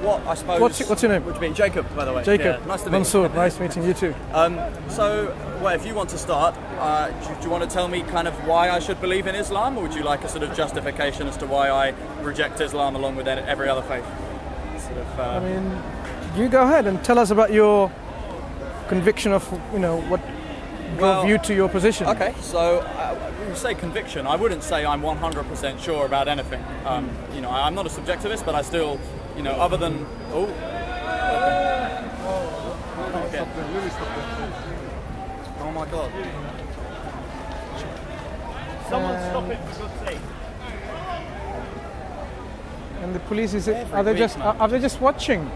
what I suppose... What's your name? Would you be Jacob, by the way? Jacob. Yeah, nice to meet Mansur, you. nice meeting you too. So, well, if you want to start, do you want to tell me kind of why I should believe in Islam, or would you like a sort of justification as to why I reject Islam along with every other faith? Sort of, I mean, you go ahead and tell us about your conviction of, what drove you to your position. Okay, so when you say conviction, I wouldn't say I'm 100% sure about anything. I'm not a subjectivist, but I still, other than... Oh, okay. Oh my God. Someone stop it, for God's sake. And the police, are they just watching?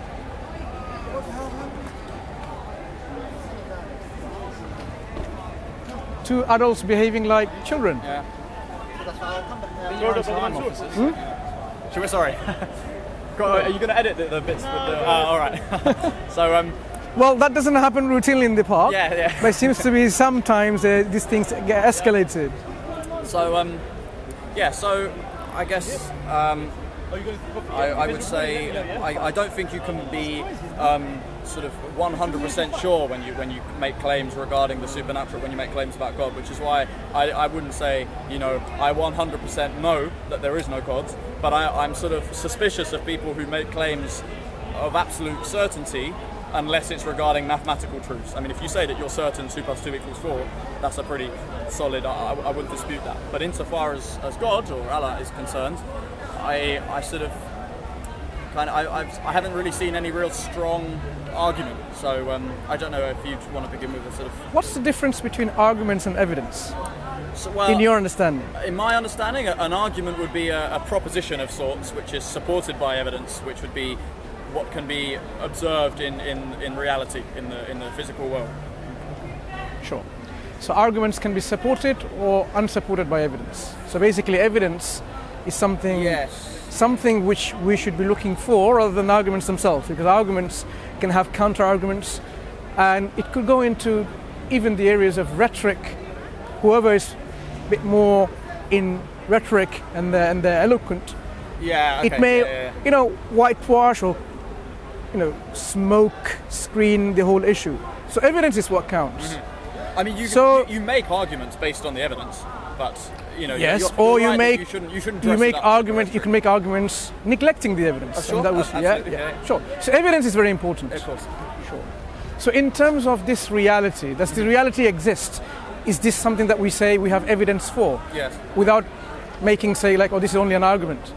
Two adults behaving like children. Yeah. Mansur. Should we, sorry. Are you going to edit the bits with the... all right. So, well, that doesn't happen routinely in the park. Yeah. But it seems to be sometimes these things get escalated. So, so I guess I would say I don't think you can be sort of 100% sure when you make claims regarding the supernatural, when you make claims about God, which is why I wouldn't say, I 100% know that there is no God, but I'm sort of suspicious of people who make claims of absolute certainty unless it's regarding mathematical truths. I mean, if you say that you're certain 2 + 2 = 4, that's a pretty solid, I wouldn't dispute that. But insofar as God or Allah is concerned, I sort of I haven't really seen any real strong argument. So I don't know if you want to begin with a sort of... What's the difference between arguments and evidence? Well, in your understanding? In my understanding, an argument would be a proposition of sorts, which is supported by evidence, which would be what can be observed in reality, in the physical world. Sure. So arguments can be supported or unsupported by evidence. So basically evidence is something which we should be looking for rather than arguments themselves, because arguments can have counter-arguments, and it could go into even the areas of rhetoric. Whoever is a bit more in rhetoric and they're eloquent, it may whitewash or smoke screen the whole issue. So evidence is what counts. Mm-hmm. I mean, you make arguments based on the evidence, but yes, you're you right, make you shouldn't you make arguments. You can make arguments neglecting the evidence. Sure, and that was, absolutely, sure. So evidence is very important. Of course. Sure. So in terms of this reality, does the reality exist? Is this something that we say we have evidence for? Yes. Without making say like, this is only an argument.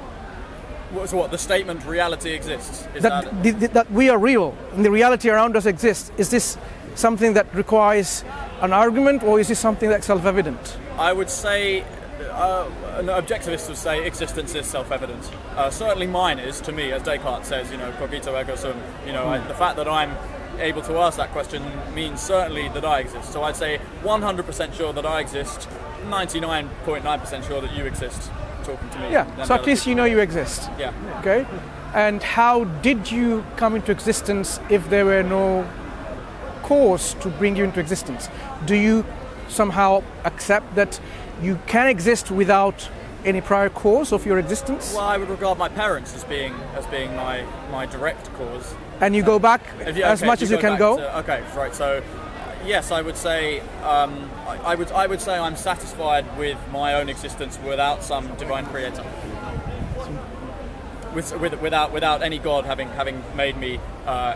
So what? The statement reality exists. That we are real and the reality around us exists. Is this something that requires an argument, or is this something that's self-evident? I would say an objectivist would say existence is self-evident. Certainly mine is, to me, as Descartes says, cogito ergo sum. The fact that I'm able to ask that question means certainly that I exist. So I'd say 100% sure that I exist, 99.9% sure that you exist, talking to me. Yeah, so at least you exist. Yeah. Okay. And how did you come into existence if there were no cause to bring you into existence? Do you somehow accept that you can exist without any prior cause of your existence? Well, I would regard my parents as being my direct cause. And you go back as much as you can go? Okay, right. So, yes, I would say I would say I'm satisfied with my own existence without some divine creator. Without any God having made me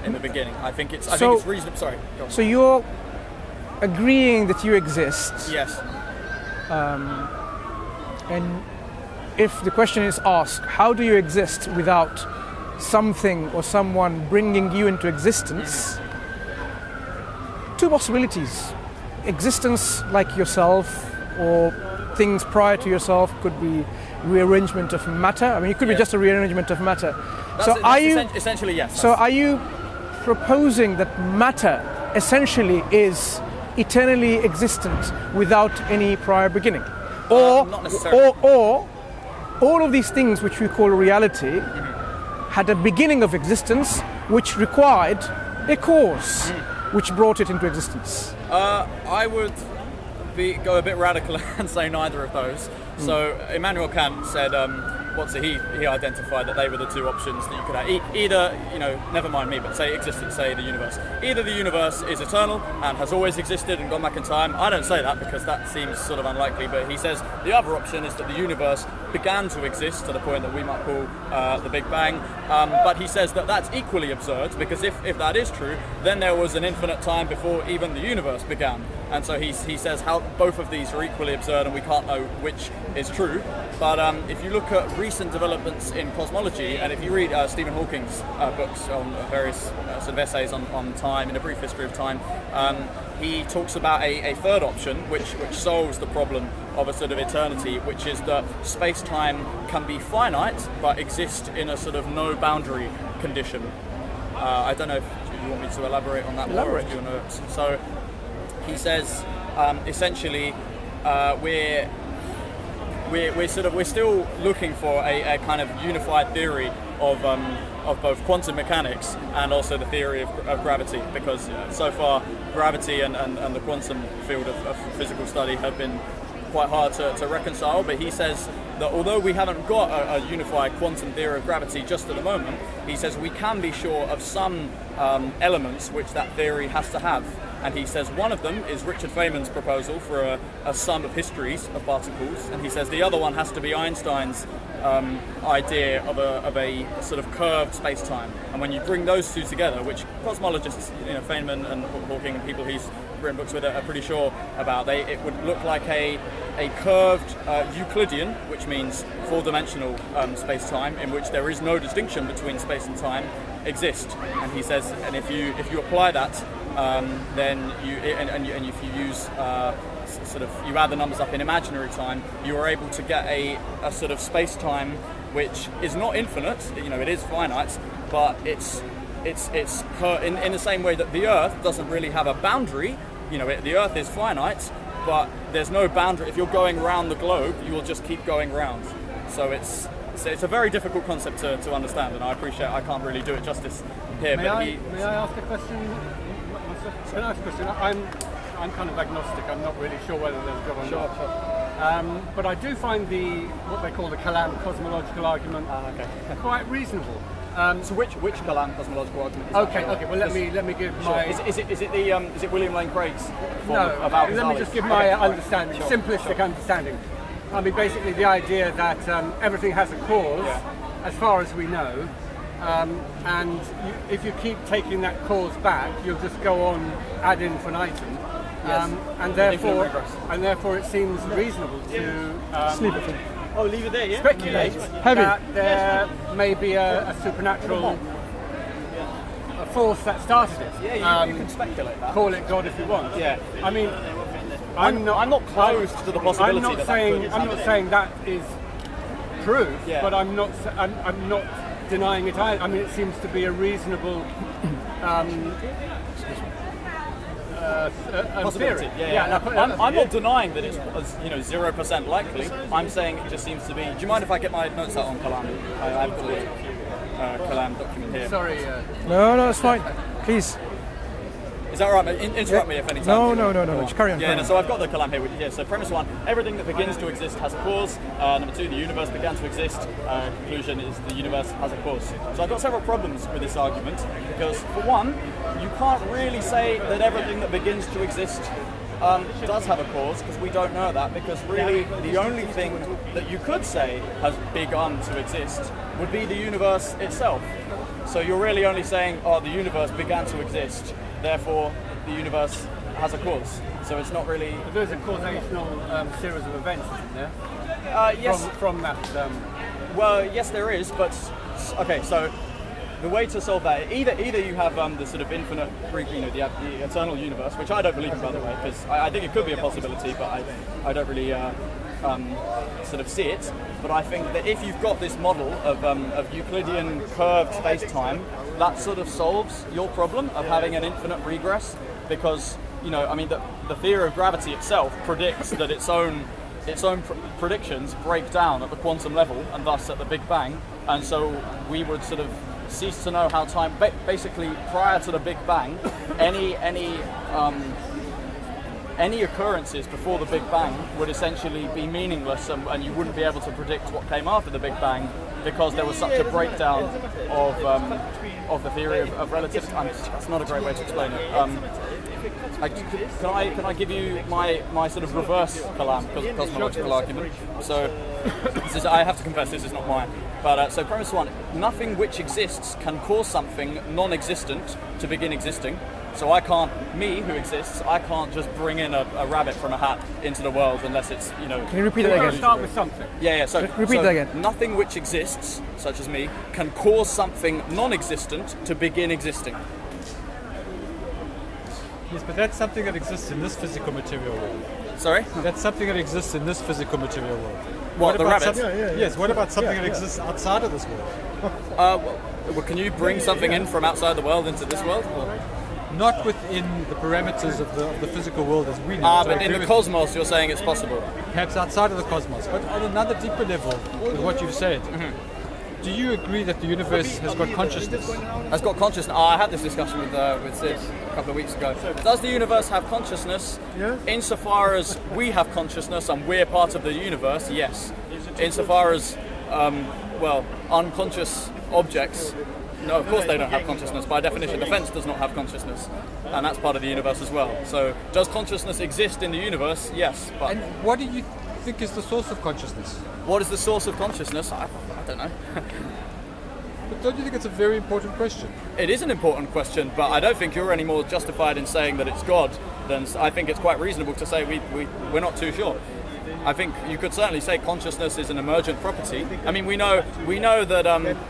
in the beginning. I think it's reasonable. Sorry. Go on. So you're agreeing that you exist. Yes. And if the question is asked, how do you exist without something or someone bringing you into existence? Two possibilities. Existence like yourself, or things prior to yourself, could be rearrangement of matter. I mean, it could be just a rearrangement of matter. Essentially, yes. So are you proposing that matter essentially is eternally existent without any prior beginning? Not necessarily. Or all of these things which we call reality had a beginning of existence which required a cause which brought it into existence? I would go a bit radical and say neither of those. So Immanuel Kant said, he identified that they were the two options that you could have. Either, never mind me, but say existence, say the universe. Either the universe is eternal and has always existed and gone back in time. I don't say that because that seems sort of unlikely, but he says the other option is that the universe began to exist to the point that we might call the Big Bang. But he says that that's equally absurd, because if that is true, then there was an infinite time before even the universe began. And so he says how both of these are equally absurd and we can't know which is true. But if you look at recent developments in cosmology, and if you read Stephen Hawking's books on various sort of essays on time, in a brief history of time, he talks about a third option which solves the problem of a sort of eternity, which is that space-time can be finite but exist in a sort of no boundary condition. I don't know if you want me to elaborate on that more. If you want to. So he says essentially we're still looking for a kind of unified theory of both quantum mechanics and also the theory of gravity, because so far gravity and the quantum field of physical study have been quite hard to reconcile. But he says that although we haven't got a unified quantum theory of gravity just at the moment, he says we can be sure of some elements which that theory has to have. And he says one of them is Richard Feynman's proposal for a sum of histories of particles, and he says the other one has to be Einstein's idea of a sort of curved space-time. And when you bring those two together, which cosmologists, Feynman and Hawking and people he's written books with are pretty sure about, it would look like a curved Euclidean, which means four-dimensional space-time, in which there is no distinction between space and time, exist. And he says, and if you apply that, then if you use you add the numbers up in imaginary time, you are able to get a sort of space-time which is not infinite. It is finite, but it's in the same way that the Earth doesn't really have a boundary. The Earth is finite, but there's no boundary. If you're going around the globe, you will just keep going round. So it's a very difficult concept to understand, and I appreciate I can't really do it justice here. May I ask a question? Can I ask a question? I'm kind of agnostic. I'm not really sure whether there's God or not. Sure. But I do find what they call the Kalam cosmological argument quite reasonable. So which Kalam cosmological argument? Okay. Well, let me give my. Is it William Lane Craig's form of let me just give my understanding, simplistic understanding. I mean, basically the idea that everything has a cause, as far as we know, and if you keep taking that cause back, you'll just go on ad infinitum, and therefore it seems reasonable to leave it there. speculate that there may be a supernatural force that started it. Yeah, you can speculate that. Call it God if you want. Yeah. I mean, I'm not closed to the possibility. I'm not saying that is true, but I'm not denying it either. I mean, it seems to be a reasonable possibility. theory. I'm not denying that it's 0% likely. I'm saying it just seems to be. Do you mind if I get my notes out on Kalam? I've got the Kalam document here. Sorry. No, it's fine. Please. Is that all right? Interrupt me if any time. No. Just carry on. So I've got the Kalam here. So premise one: everything that begins to exist has a cause. Number two: the universe began to exist. Conclusion is the universe has a cause. So I've got several problems with this argument, because for one, you can't really say that everything that begins to exist does have a cause, because we don't know that, because really the only thing that you could say has begun to exist would be the universe itself. So you're really only saying, the universe began to exist, therefore the universe has a cause. So it's not really... But there's a causational series of events, isn't there? Yes. From that... Well, yes there is, but... Okay, so the way to solve that, either you have the sort of infinite, the eternal universe, which I don't believe in, by the way, because I think it could be a possibility, but I don't really sort of see it. But I think that if you've got this model of Euclidean curved space-time, that sort of solves your problem of having an infinite regress, because the theory of gravity itself predicts that its own predictions break down at the quantum level, and thus at the Big Bang, and so we would sort of cease to know how time. Basically, prior to the Big Bang, any any occurrences before the Big Bang would essentially be meaningless, and you wouldn't be able to predict what came after the Big Bang because there was such a breakdown of the theory of relativity. That's not a great way to explain it. Can I give you my sort of reverse cosmological argument? So I have to confess this is not mine. But so premise one: nothing which exists can cause something non-existent to begin existing. So I can't, me who exists, I can't just bring in a rabbit from a hat into the world unless it's, you know... Can you repeat that again? Start with something. Yeah, so... Repeat that again. Nothing which exists, such as me, can cause something non-existent to begin existing. Yes, but that's something that exists in this physical material world. Sorry? That's something that exists in this physical material world. What the about rabbit? Yes, what about something that exists outside of this world? Well, can you bring something in from outside the world into this world? Or? Not within the parameters of the physical world as we know. But in the cosmos, you're saying it's possible. Perhaps outside of the cosmos, but on another deeper level, with what you've said, do you agree that the universe has got consciousness? Has got consciousness. I had this discussion with Sid a couple of weeks ago. Does the universe have consciousness? Yeah. Insofar as we have consciousness and we're part of the universe, yes. Insofar as, unconscious objects, no, of course they don't have consciousness. By definition, the fence does not have consciousness, and that's part of the universe as well. So, does consciousness exist in the universe? Yes. But And what do you think is the source of consciousness? what is the source of consciousness? I don't know. But don't you think it's a very important question? It is an important question, but I don't think you're any more justified in saying that it's God than I think it's quite reasonable to say we're not too sure. I think you could certainly say consciousness is an emergent property. I mean, we know that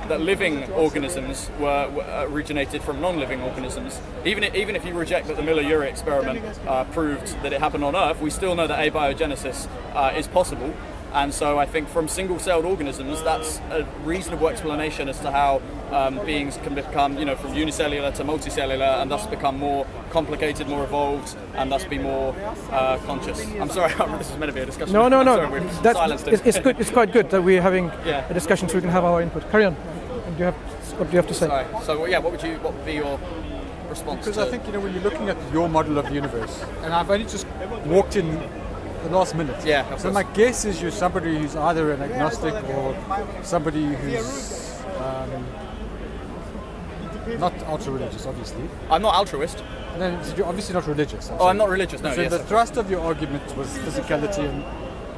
that living organisms were originated from non-living organisms. Even if you reject that the Miller-Urey experiment proved that it happened on Earth, we still know that abiogenesis is possible. And so I think from single-celled organisms, that's a reasonable explanation as to how beings can become, from unicellular to multicellular, and thus become more complicated, more evolved, and thus be more conscious. I'm sorry, this is meant to be a discussion. No. Sorry, we've silenced it. It's good. It's quite good that we're having Yeah. a discussion so we can have our input. Carry on. What do you have to say? Sorry. So what would be your response? Because I think, when you're looking at your model of the universe, and I've only just walked in the last minute. Yeah, of so course. my guess is you're somebody who's either an agnostic or somebody who's not ultra-religious, obviously. I'm not altruist. And then you're obviously not religious. I'm not religious. No. So Yes. the thrust of your argument was physicality, and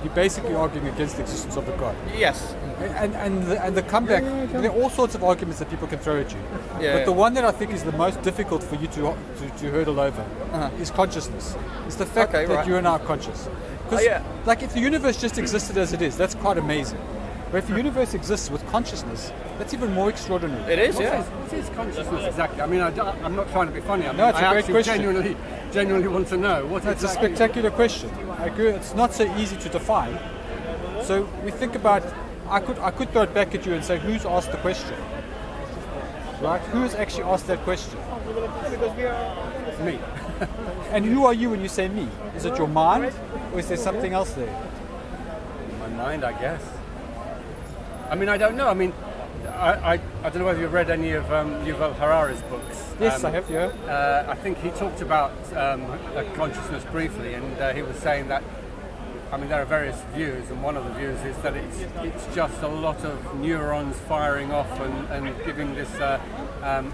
you're basically arguing against the existence of the God. Yes. And the comeback, there are all sorts of arguments that people can throw at you. Yeah, But the yeah. one that I think is the most difficult for you to hurdle over is consciousness. It's the fact Okay, that right. you are now conscious. Because yeah. like if the universe just existed as it is, that's quite amazing. But if the universe exists with consciousness, that's even more extraordinary. It is. Yeah. What is consciousness exactly? I mean, I'm not trying to be funny. I mean, No, it's a I great actually question. genuinely want to know what It's a exactly. spectacular question. I agree. It's not so easy to define. So we think about. I could throw it back at you and say, who's asked the question? Right? Who has actually asked that question? Me. And who are you when you say me? Is it your mind, or is there something else there? My mind, I guess. I mean, I don't know. I mean, I don't know whether you've read any of Yuval Harari's books. Yes, I have. Yeah. I think he talked about consciousness briefly, and he was saying that, I mean, there are various views, and one of the views is that it's just a lot of neurons firing off and giving this,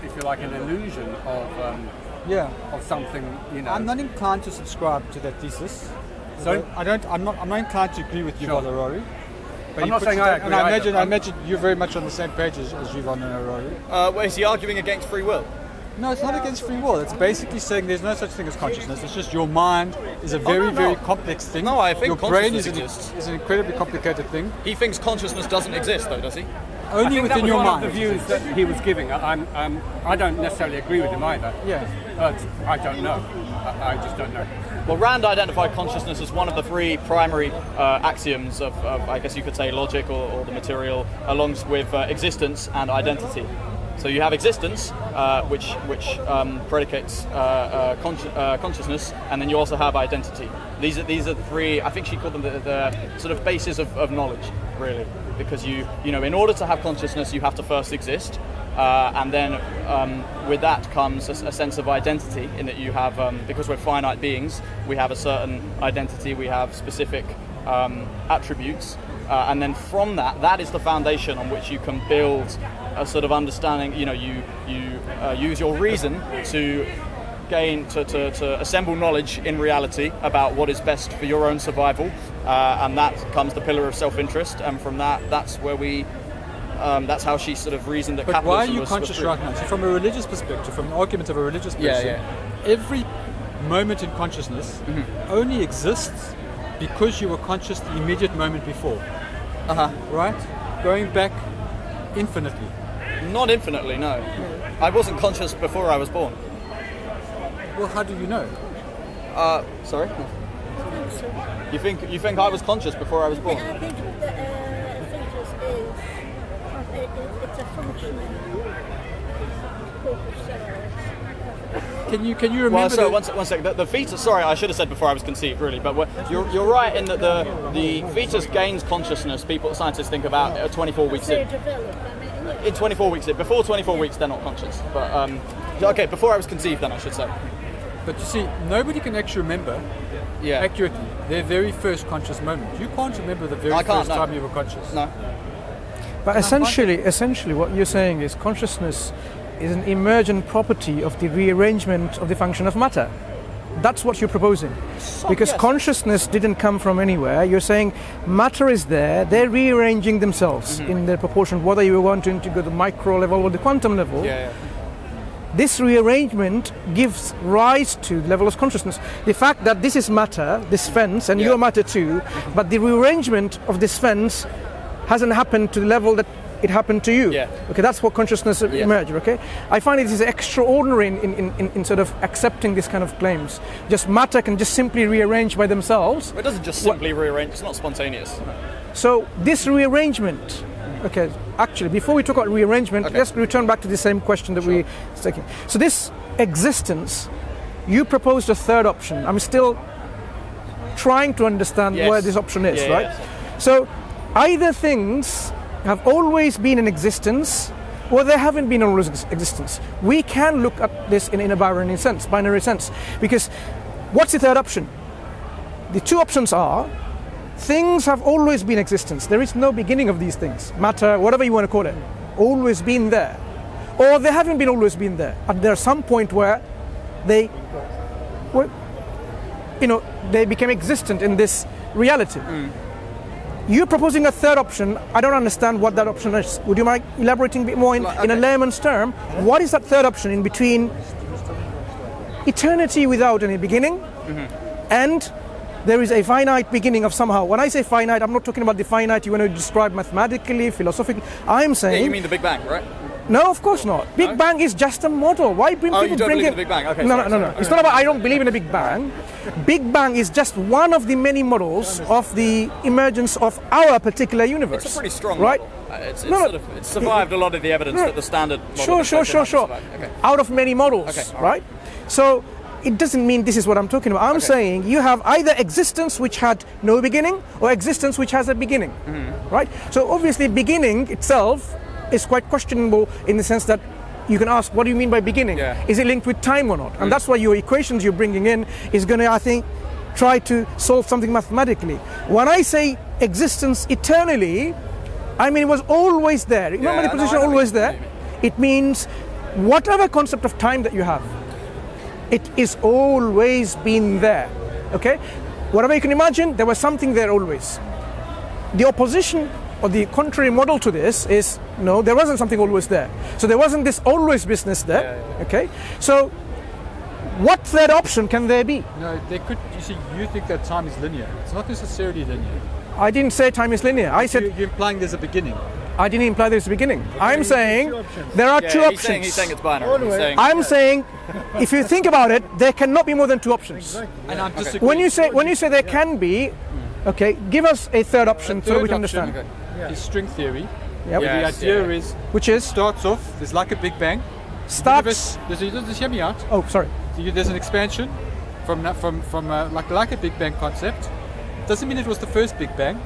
if you like, an illusion of something, I'm not inclined to subscribe to that thesis. Sorry? I'm not inclined to agree with Yuval Harari. But I'm he not puts saying it I down- agree and either. I imagine you're very much on the same page as Yuval Harari. Well, is he arguing against free will? No, it's not against free will. It's basically saying there's no such thing as consciousness. It's just your mind is a very, no. very complex thing. No, I think your brain consciousness exists. is an incredibly complicated thing. He thinks consciousness doesn't exist, though, does he? I Only think that within was your one mind. of the views that he was giving. I don't necessarily agree with him either. Yeah. But I don't know. I just don't know. Well, Rand identified consciousness as one of the three primary axioms of, I guess you could say, logic or the material, along with existence and identity. So you have existence, which predicates consciousness, and then you also have identity. These are the three. I think she called them the sort of basis of knowledge, really, because you know in order to have consciousness, you have to first exist, and then with that comes a sense of identity, in that you have, because we're finite beings, we have a certain identity, we have specific attributes, and then from that is the foundation on which you can build a sort of understanding. You know, you use your reason to to assemble knowledge in reality about what is best for your own survival, and that comes the pillar of self-interest, and from that's where we that's how she sort of reasoned that But capitalism why are you was conscious right now? So from a religious perspective, from an argument of a religious person, every moment in consciousness only exists because you were conscious the immediate moment before. Right? Going back infinitely. Not infinitely, no. I wasn't conscious before I was born. Well, how do you know? Sorry? You think I was conscious before I was born? I think the fetus is it's a functioning corpus Can you remember? Well, so one second. The fetus. Sorry, I should have said before I was conceived, really. But you're right in that the fetus gains consciousness. Scientists think about 24 weeks in. In 24 weeks in. Before 24 weeks, they're not conscious. But okay, before I was conceived, then I should say. But you see, nobody can actually remember accurately their very first conscious moment. You can't remember the very first time you were conscious. No. But essentially, what you're saying is consciousness is an emergent property of the rearrangement of the function of matter. That's what you're proposing. Because consciousness didn't come from anywhere. You're saying matter is there, they're rearranging themselves in their proportion, whether you want to go to the micro level or the quantum level. This rearrangement gives rise to the level of consciousness. The fact that this is matter, this fence, and you're matter too, but the rearrangement of this fence hasn't happened to the level that it happened to you. Okay, that's what consciousness emerged. Okay, I find it is extraordinary in sort of accepting this kind of claims. Just matter can just simply rearrange by themselves. It doesn't just simply rearrange. It's not spontaneous. So this rearrangement. Okay, actually, before we talk about rearrangement, let's return back to the same question that we were taking. So this existence, you proposed a third option. I'm still trying to understand where this option is, right? So either things have always been in existence, or they haven't been in always existence. We can look at this in a binary sense, because what's the third option? The two options are things have always been in existence. There is no beginning of these things. Matter, whatever you want to call it, always been there. Or they haven't been always been there. And there's some point where they became existent in this reality. You're proposing a third option. I don't understand what that option is. Would you mind elaborating a bit more in a layman's term? What is that third option in between eternity without any beginning and there is a finite beginning of somehow? When I say finite, I'm not talking about the finite you want to describe mathematically, philosophically. I'm saying... you mean the Big Bang, right? No, of course not. Big Bang is just a model. Why bring people you don't bring believe in... in the Big Bang? Okay, no. sorry. It's not about I don't believe in a Big Bang. Big Bang is just one of the many models of the emergence of our particular universe. It's a pretty strong right? model. It's survived a lot of the evidence that the standard model... Sure. Okay. Out of many models, right? So it doesn't mean this is what I'm talking about. I'm saying you have either existence which had no beginning or existence which has a beginning, right? So obviously beginning itself is quite questionable in the sense that you can ask, what do you mean by beginning? Is it linked with time or not? And that's why your equations you're bringing in is going to, I think, try to solve something mathematically. When I say existence eternally, I mean it was always there. Remember the position always there? It means whatever concept of time that you have, it is always been there. Okay? Whatever you can imagine, there was something there always. The opposition or the contrary model to this is, no, there wasn't something always there. So there wasn't this always business there. Okay? So what third option can there be? No, there could. You see, you think that time is linear. It's not necessarily linear. I didn't say time is linear. I said you're implying there's a beginning. I didn't imply there's a beginning. I'm saying there are two options. He's saying it's binary. I'm saying, if you think about it, there cannot be more than two options. And I'm disagreeing. When you say there can be, okay, give us a third option so we can understand. Is string theory. Yep. The idea is, which is starts off. There's like a Big Bang. Starts. Just hear me out. Oh, sorry. There's an expansion from like a Big Bang concept. Doesn't mean it was the first Big Bang.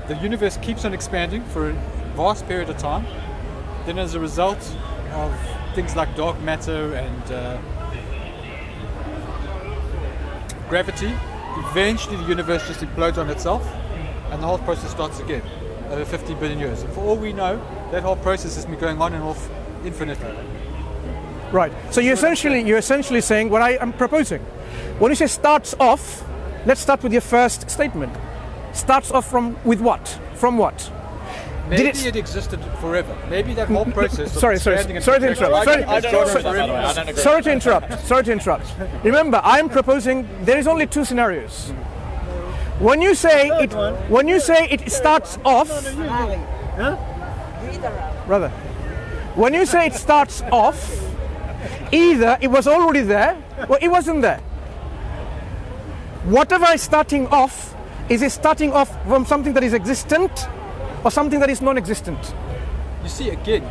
The universe keeps on expanding for a vast period of time. Then, as a result, of things like dark matter and gravity, eventually the universe just implodes on itself and the whole process starts again over 50 billion years. And for all we know, that whole process has been going on and off infinitely. Right. So you're essentially saying what I am proposing. When you say starts off, let's start with your first statement. Starts off with what? From what? Maybe it existed forever. Maybe that whole process. Sorry to interrupt. Remember, I am proposing there is only two scenarios. When you say it starts off, brother. When you say it starts off, either it was already there or it wasn't there. Whatever is starting off, is it starting off from something that is existent or something that is non-existent? You see, again,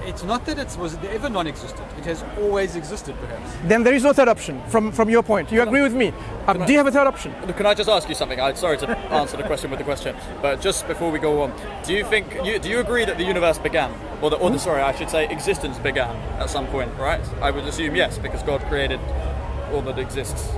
it's not that it was ever non-existent. It has always existed, perhaps. Then there is no third option from your point. You agree with me? Do you have a third option? Can I just ask you something? I'm sorry to answer the question with the question, but just before we go on, do you agree that the universe began, I should say existence began at some point, right? I would assume yes, because God created all that exists.